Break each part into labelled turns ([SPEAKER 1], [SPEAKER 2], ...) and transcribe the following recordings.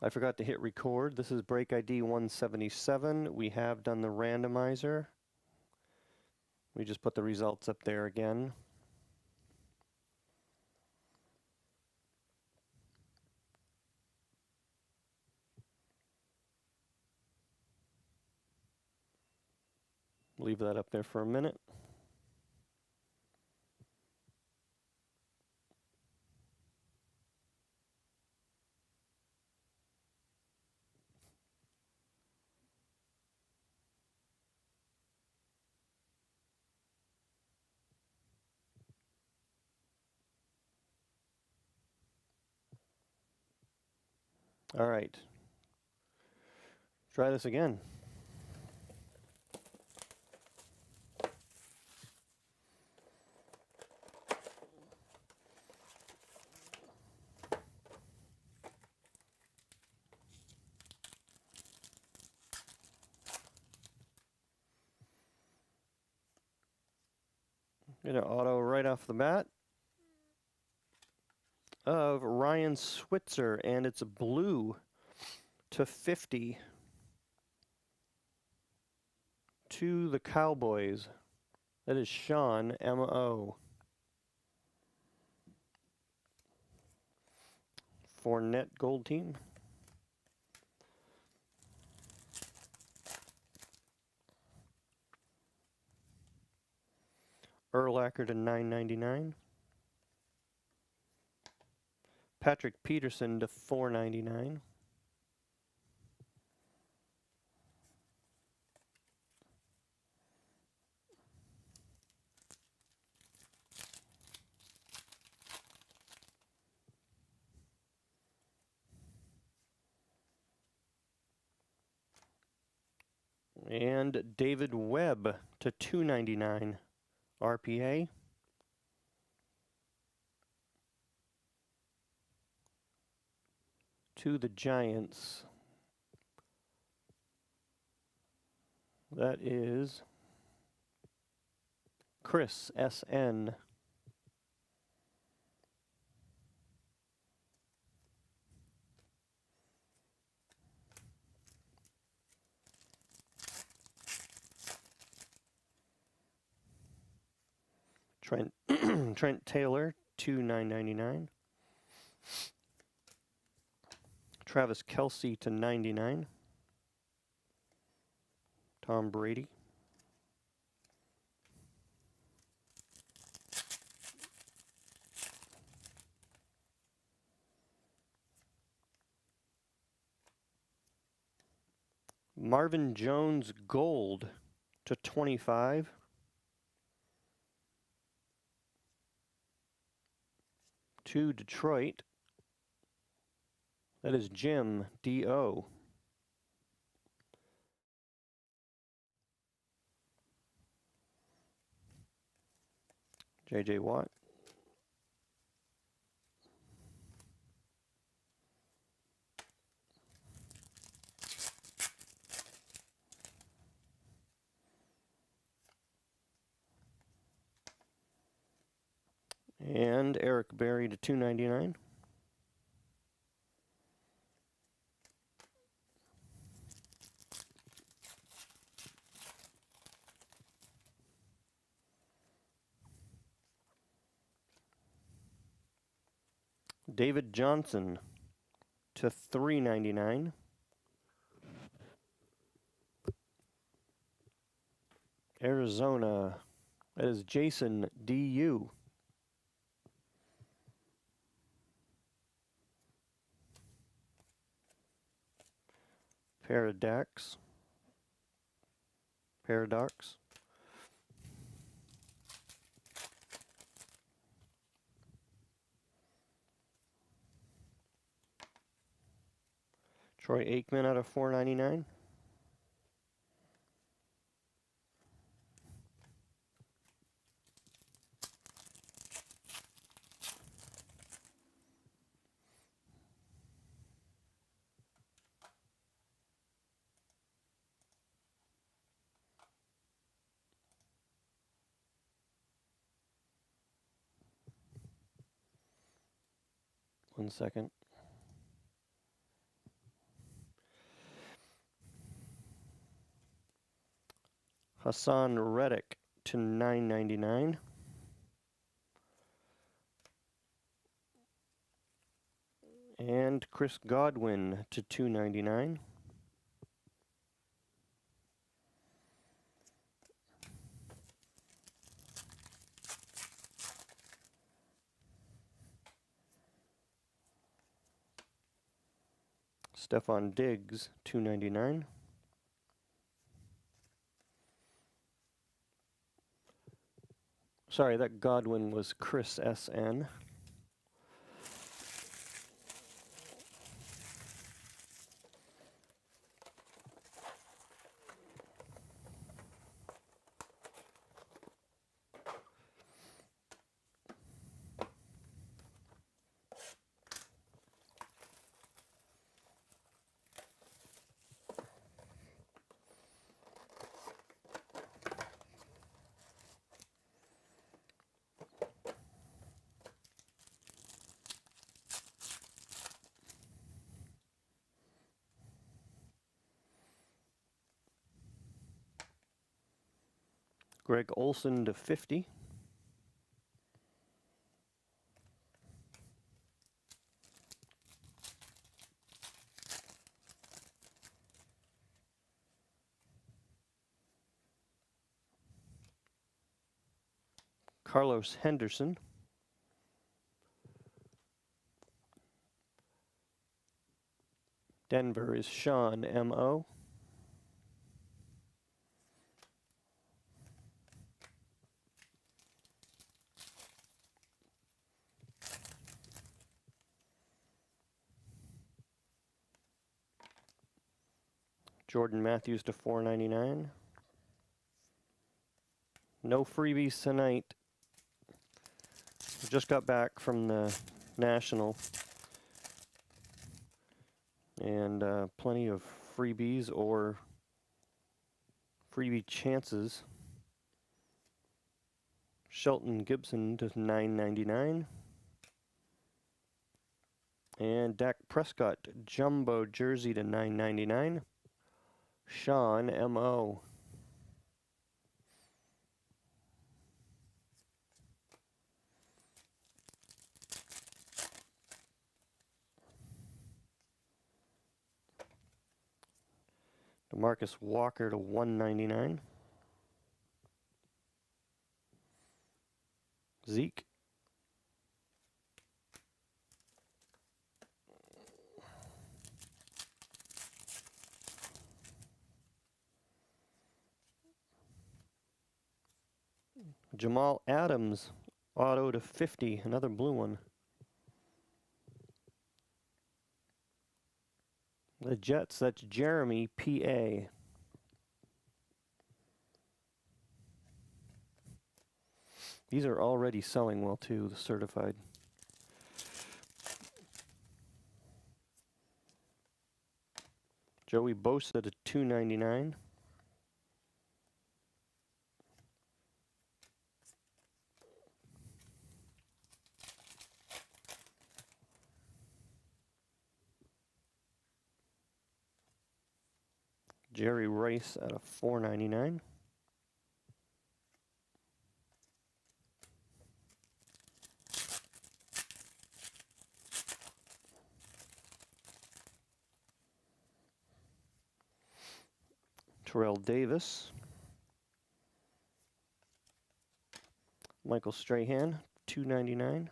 [SPEAKER 1] I forgot to hit record. This is break ID 177. We have done the randomizer. We just put the results up there again. Leave that up there for a minute. All right. Try this again. Get an auto right off the bat of Ryan Switzer, and it's blue /50 to the Cowboys. That is Sean M.O. for Net Gold Team. Urlacher to $9.99. Patrick Peterson to $4.99. And David Webb to $2.99 RPA. To the Giants. That is Chris S.N. Trent Taylor to $9.99. Travis Kelce to $99. Tom Brady. Marvin Jones Gold to $25. To Detroit. That is Jim D.O. J.J. Watt. And Eric Berry to $2.99. David Johnson to $3.99. Arizona. That is Jason D.U. Paradox. Troy Aikman out of $4.99. One second. Hassan Reddick to $9.99. And Chris Godwin to $2.99. Stephon Diggs, $2.99. Sorry, that Godwin was Chris SN. Greg Olson to 50. Carlos Henderson. Denver is Sean M.O. Jordan Matthews to $4.99. No freebies tonight. Just got back from the National. And plenty of freebies or freebie chances. Shelton Gibson to $9.99. And Dak Prescott jumbo jersey to $9.99. Sean M.O. DeMarcus Walker to $1.99. Zeke. Jamal Adams, auto to 50, another blue one. The Jets, that's Jeremy, PA. These are already selling well too, the certified. Joey Bosa to $2.99. Jerry Rice at a $4.99. Terrell Davis. Michael Strahan, $2.99.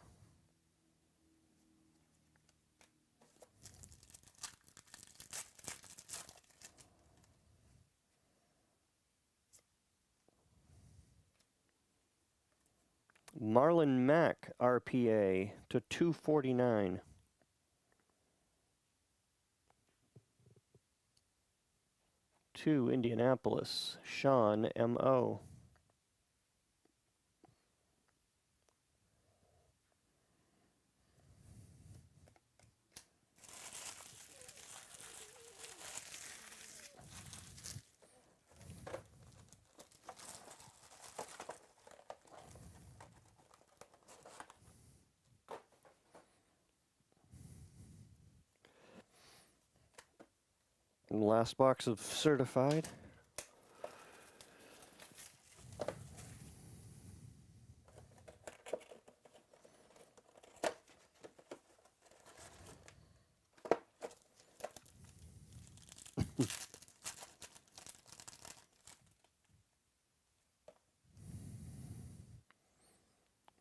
[SPEAKER 1] Marlon Mack, RPA, to $2.49. To Indianapolis, Sean M.O. And last box of certified.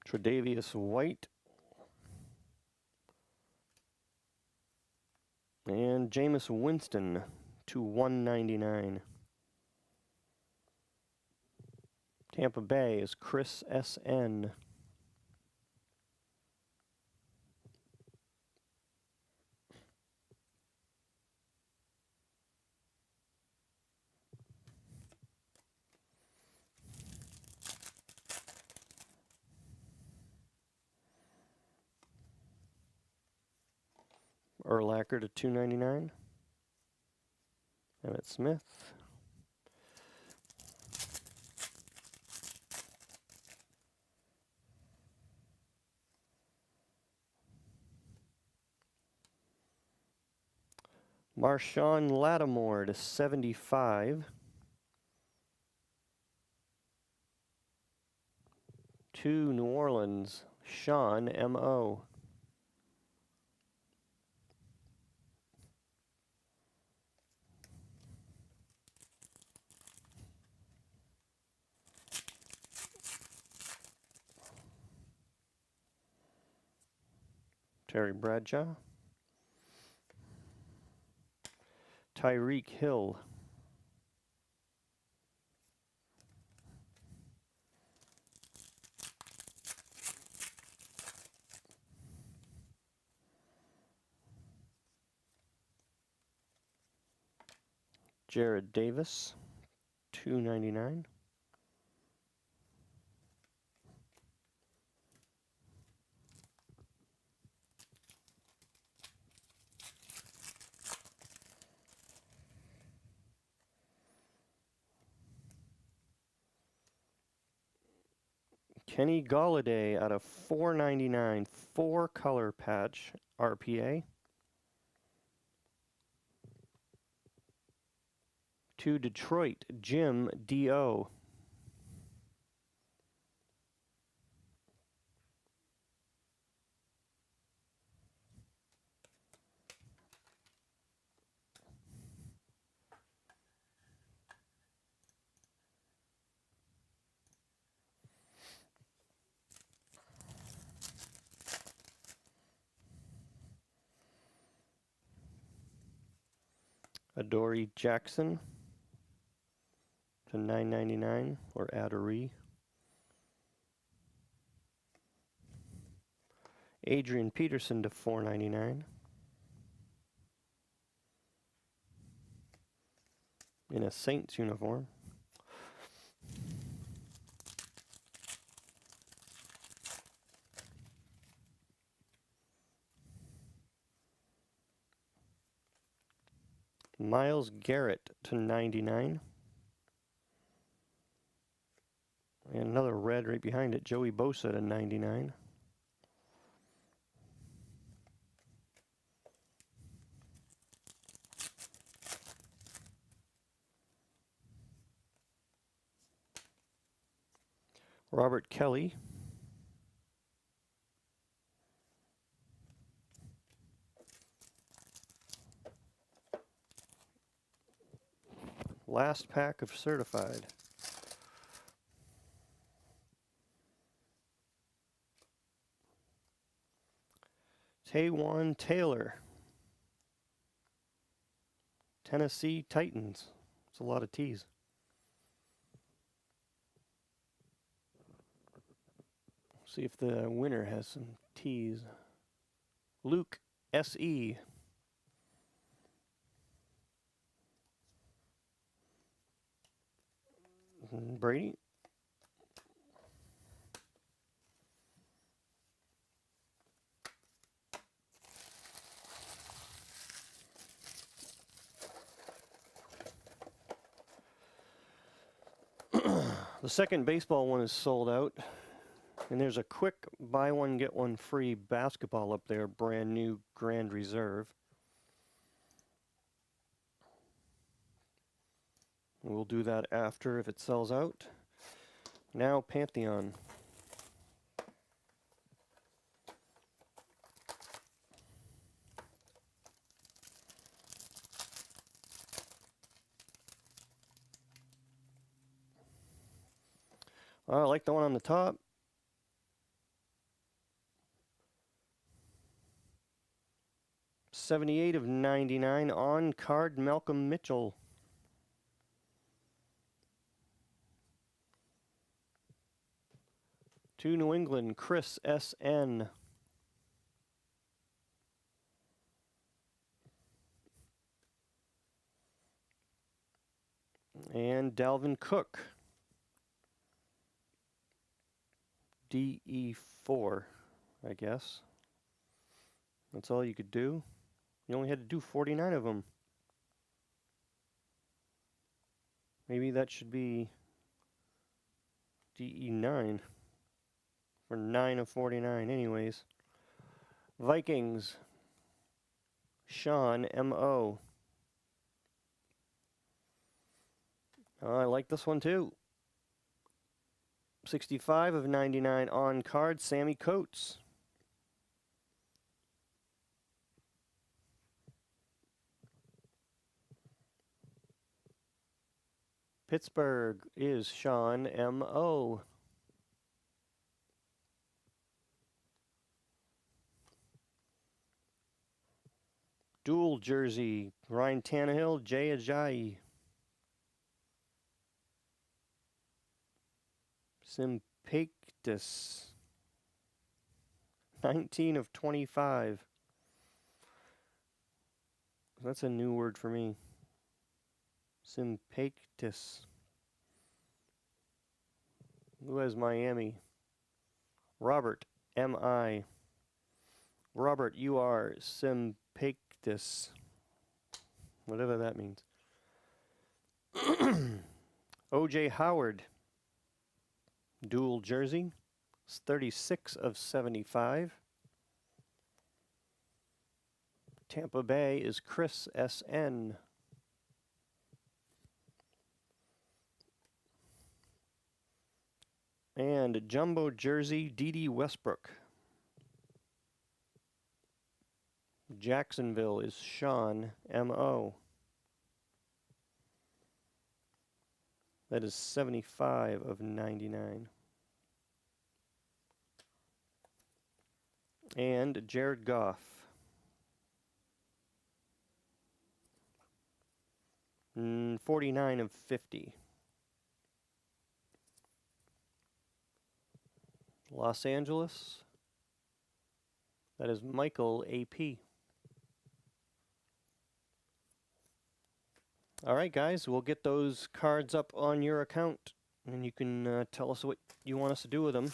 [SPEAKER 1] Tre'Davious White. And Jameis Winston to 199. Tampa Bay is Chris S.N. Urlacher to 299. Emmitt Smith. Marshawn Lattimore to 75. To New Orleans, Sean M.O. Terry Bradshaw. Tyreek Hill. Jared Davis, 299. Kenny Golladay out of 499, 4-color patch RPA. To Detroit, Jim D.O. Adoree Jackson to 999, or Adoree. Adrian Peterson to 499. In a Saints uniform. Myles Garrett to 99. And another red right behind it, Joey Bosa to 99. Robert Kelly. Last pack of certified. Taywan Taylor. Tennessee Titans. It's a lot of T's. See if the winner has some T's. Luke S.E. Brady. The second baseball one is sold out. And there's a quick buy one, get one free basketball up there, brand new Grand Reserve. We'll do that after if it sells out. Now Pantheon. I like the one on the top. '78 of '99 on card Malcolm Mitchell. To New England, Chris S.N. And Dalvin Cook. DE4, I guess. That's all you could do. You only had to do 49 of them. Maybe that should be DE9 for 9 of 49 anyways. Vikings, Sean M.O. I like this one too. 65 of 99 on card, Sammy Coates. Pittsburgh is Sean M.O. Dual jersey, Ryan Tannehill, Jay Ajayi. Simpactus. 19 of 25. That's a new word for me. Simpactus. Who has Miami? Robert, M.I. Robert, you are Simpactus. Whatever that means. O.J. Howard. Dual jersey. It's 36 of 75. Tampa Bay is Chris S.N. And jumbo jersey, D.D. Westbrook. Jacksonville is Sean M.O. That is 75 of 99. And Jared Goff. 49 of 50. Los Angeles. That is Michael A.P. All right, guys, we'll get those cards up on your account, and you can tell us what you want us to do with them.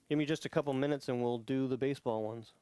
[SPEAKER 1] Give me just a couple minutes, and we'll do the baseball ones.